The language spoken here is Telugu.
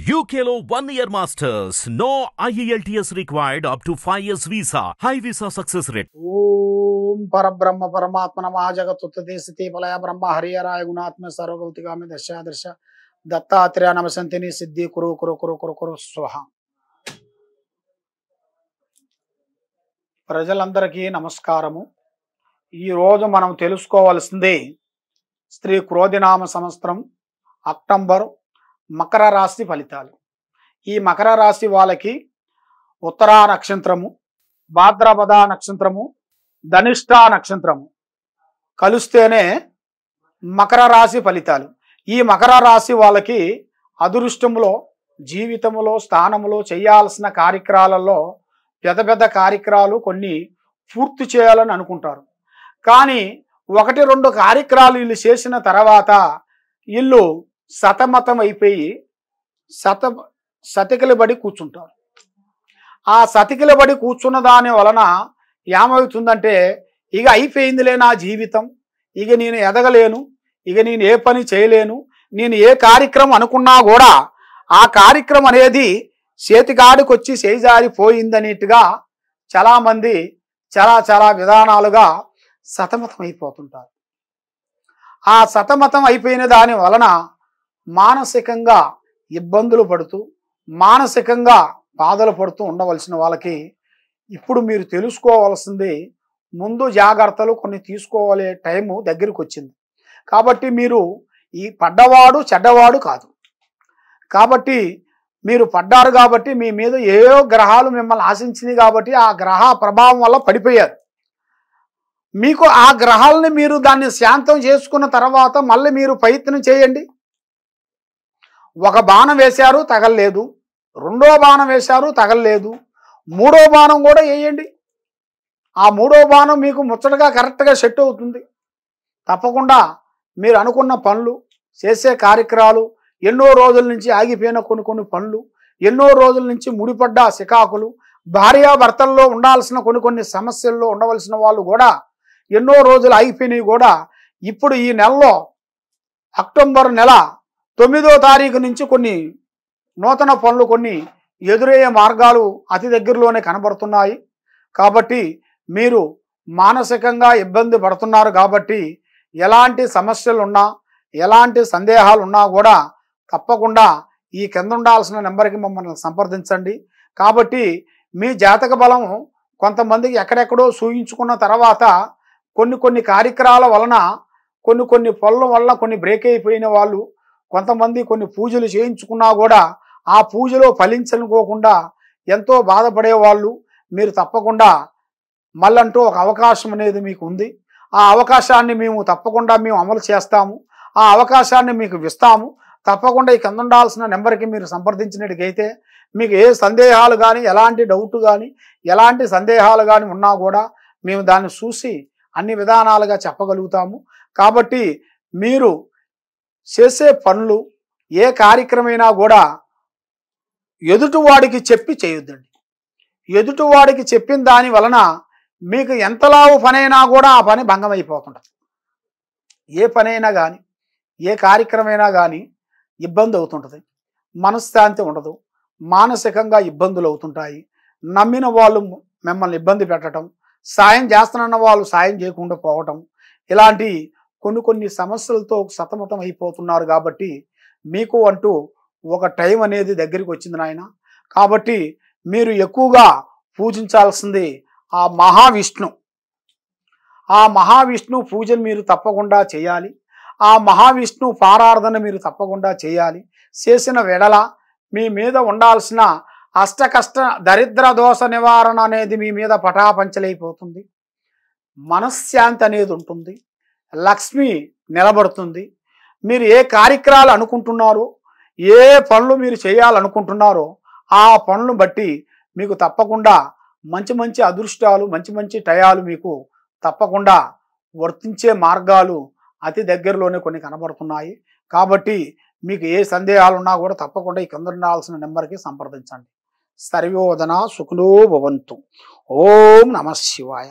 UKLO 1 year masters. No IELTS required up to 5 years visa. High visa success rate. ఓం పరబ్రహ్మ పరమాత్మ నమః జగత్తుత్తే స్థితి ఫలయ బ్రహ్మ హరియరాయ గుణాత్మ సర్వభౌతికామి దశాదర్శ దత్తాత్రేయ నమసంతిని సిద్ధి కురు కురు కురు కురు కురు స్వహ. ప్రజలందరికీ నమస్కారము. ఈరోజు మనం తెలుసుకోవాల్సింది స్త్రీ క్రోధినామ సంవత్సరం అక్టోబర్ మకర రాశి ఫలితాలు. ఈ మకర రాశి వాళ్ళకి ఉత్తరా నక్షత్రము, భాద్రపద నక్షత్రము, ధనిష్ఠా నక్షత్రము కలిస్తేనే మకర రాశి ఫలితాలు. ఈ మకర రాశి వాళ్ళకి అదృష్టములో, జీవితంలో, స్థానములో చేయాల్సిన కార్యక్రమాలలో పెద్ద పెద్ద కార్యక్రమాలు కొన్ని పూర్తి చేయాలని అనుకుంటారు. కానీ 1-2 కార్యక్రమాలు వీళ్ళు చేసిన తర్వాత వీళ్ళు సతమతం అయిపోయి సతికిలబడి కూర్చుంటారు. ఆ సతికిలబడి కూర్చున్న దాని వలన ఏమవుతుందంటే, ఇక అయిపోయిందిలే నా జీవితం, ఇక నేను ఎదగలేను, ఇక నేను ఏ పని చేయలేను, నేను ఏ కార్యక్రమం అనుకున్నా కూడా ఆ కార్యక్రమం అనేది చేతికాడికి వచ్చి చేజారిపోయిందనేట్టుగా చాలామంది చాలా విధానాలుగా సతమతం అయిపోతుంటారు. ఆ సతమతం అయిపోయిన దాని వలన మానసికంగా ఇబ్బందులు పడుతూ, మానసికంగా బాధలు పడుతూ ఉండవలసిన వాళ్ళకి ఇప్పుడు మీరు తెలుసుకోవాల్సింది, ముందు జాగ్రత్తలు కొన్ని తీసుకోవాలి. టైము దగ్గరికి వచ్చింది కాబట్టి మీరు ఈ పడ్డవాడు చెడ్డవాడు కాదు. కాబట్టి మీరు పడ్డారు కాబట్టి మీ మీద ఏవో గ్రహాలు మిమ్మల్ని ఆశించినాయి కాబట్టి ఆ గ్రహ ప్రభావం వల్ల పడిపోయారు. మీకు ఆ గ్రహాలని మీరు దాన్ని శాంతం చేసుకున్న తర్వాత మళ్ళీ మీరు ప్రయత్నం చేయండి. ఒక బాణం వేశారు తగలలేదు, రెండో బాణం వేశారు తగలలేదు, మూడో బాణం కూడా వేయండి. ఆ మూడో బాణం మీకు ముచ్చటగా కరెక్ట్గా సెట్ అవుతుంది. తప్పకుండా మీరు అనుకున్న పనులు, చేసే కార్యక్రమాలు, ఎన్నో రోజుల నుంచి ఆగిపోయిన కొన్ని పనులు, ఎన్నో రోజుల నుంచి ముడిపడ్డ సికాకులు, భార్యాభర్తల్లో ఉండాల్సిన కొన్ని సమస్యల్లో ఉండవలసిన వాళ్ళు కూడా ఎన్నో రోజులు ఆగిపోయినవి కూడా ఇప్పుడు ఈ నెలలో అక్టోబర్ నెల 9వ తారీఖు నుంచి కొన్ని నూతన పనులు కొన్ని ఎదురయ్యే మార్గాలు అతి దగ్గరలోనే కనబడుతున్నాయి. కాబట్టి మీరు మానసికంగా ఇబ్బంది పడుతున్నారు కాబట్టి ఎలాంటి సమస్యలు ఉన్నా, ఎలాంటి సందేహాలు ఉన్నా కూడా తప్పకుండా ఈ కింద ఉండాల్సిన నెంబర్కి మమ్మల్ని సంప్రదించండి. కాబట్టి మీ జాతక బలం కొంతమందికి ఎక్కడెక్కడో సూచించుకున్న తర్వాత కొన్ని కార్యక్రమాల వలన కొన్ని పనుల వల్ల కొన్ని బ్రేక్ అయిపోయిన వాళ్ళు, కొంతమంది కొన్ని పూజలు చేయించుకున్నా కూడా ఆ పూజలో ఫలించనుకోకుండా ఎంతో బాధపడేవాళ్ళు, మీరు తప్పకుండా మళ్ళంటూ ఒక అవకాశం అనేది మీకు ఉంది. ఆ అవకాశాన్ని తప్పకుండా మేము అమలు చేస్తాము, ఆ అవకాశాన్ని మీకు ఇస్తాము. తప్పకుండా ఈ కింద ఉండాల్సిన నెంబర్కి మీరు సంప్రదించినట్టుగైతే మీకు ఏ సందేహాలు కానీ, ఎలాంటి డౌట్ కానీ, ఎలాంటి సందేహాలు కానీ ఉన్నా కూడా మేము దాన్ని చూసి అన్ని విధానాలుగా చెప్పగలుగుతాము. కాబట్టి మీరు చేసే పనులు ఏ కార్యక్రమైనా కూడా ఎదుటివాడికి చెప్పి చేయొద్దండి. ఎదుటివాడికి చెప్పిన దాని వలన మీకు ఎంతలావు పనైనా కూడా ఆ పని భంగం అయిపోతుంటుంది. ఏ పనైనా కానీ, ఏ కార్యక్రమైనా కానీ ఇబ్బంది అవుతుంటుంది, మనశ్శాంతి ఉండదు, మానసికంగా ఇబ్బందులు అవుతుంటాయి. నమ్మిన వాళ్ళు మిమ్మల్ని ఇబ్బంది పెట్టడం, సాయం చేస్తున్న వాళ్ళు సాయం చేయకుండా పోవటం, ఇలాంటి కొన్ని సమస్యలతో సతమతం అయిపోతున్నారు. కాబట్టి మీకు అంటూ ఒక టైం అనేది దగ్గరికి వచ్చింది నాయన. కాబట్టి మీరు ఎక్కువగా పూజించాల్సింది ఆ మహావిష్ణు. ఆ మహావిష్ణు పూజను మీరు తప్పకుండా చేయాలి. ఆ మహావిష్ణు పారార్థన మీరు తప్పకుండా చేయాలి. చేసిన వెడల మీ మీద ఉండాల్సిన అష్టకష్ట దరిద్ర దోష నివారణ అనేది మీ మీద పటాపంచలైపోతుంది. మనశ్శాంతి అనేది ఉంటుంది, లక్ష్మి నిలబడుతుంది. మీరు ఏ కార్యక్రమాలు అనుకుంటున్నారో, ఏ పనులు మీరు చేయాలనుకుంటున్నారో ఆ పనులను బట్టి మీకు తప్పకుండా మంచి అదృష్టాలు, మంచి టయాలు మీకు తప్పకుండా వర్తించే మార్గాలు అతి దగ్గరలోనే కొన్ని కనబడుతున్నాయి. కాబట్టి మీకు ఏ సందేహాలు ఉన్నా కూడా తప్పకుండా ఈ కింద ఉండాల్సిన నెంబర్కి సంప్రదించండి. సర్వోదన సుఖినో భవంతు. ఓం నమః శివాయ.